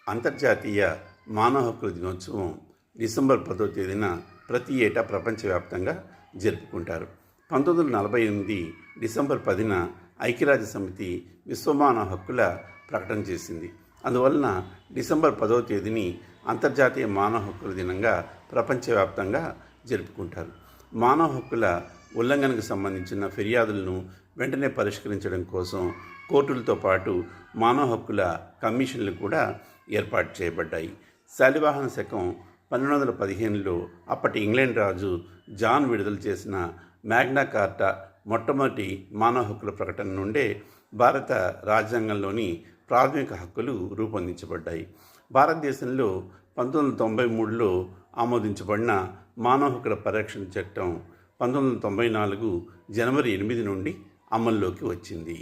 అంతర్జాతీయ మానవ హక్కుల దినోత్సవం డిసెంబర్ 10వ తేదీన ప్రతి ఏటా ప్రపంచవ్యాప్తంగా జరుపుకుంటారు. 1948 డిసెంబర్ 10న ఐక్యరాజ్య సమితి విశ్వ మానవ హక్కుల ప్రకటన చేసింది. అందువలన డిసెంబర్ 10వ తేదీని అంతర్జాతీయ మానవ హక్కుల దినంగా ప్రపంచవ్యాప్తంగా జరుపుకుంటారు. మానవ హక్కుల ఉల్లంఘనకు సంబంధించిన ఫిర్యాదులను వెంటనే పరిష్కరించడం కోసం కోర్టులతో పాటు మానవ హక్కుల కమిషన్లు కూడా ఏర్పాటు చేయబడ్డాయి. శాలివాహన శకం 1215లో అప్పటి ఇంగ్లాండ్ రాజు జాన్ విడుదల చేసిన మ్యాగ్నా కార్టా మొట్టమొదటి మానవ హక్కుల ప్రకటన నుండే భారత రాజ్యాంగంలోని ప్రాథమిక హక్కులు రూపొందించబడ్డాయి. భారతదేశంలో 1993లో ఆమోదించబడిన మానవ హక్కుల పరిరక్షణ చట్టం 1994 జనవరి 8 నుండి అమల్లోకి వచ్చింది.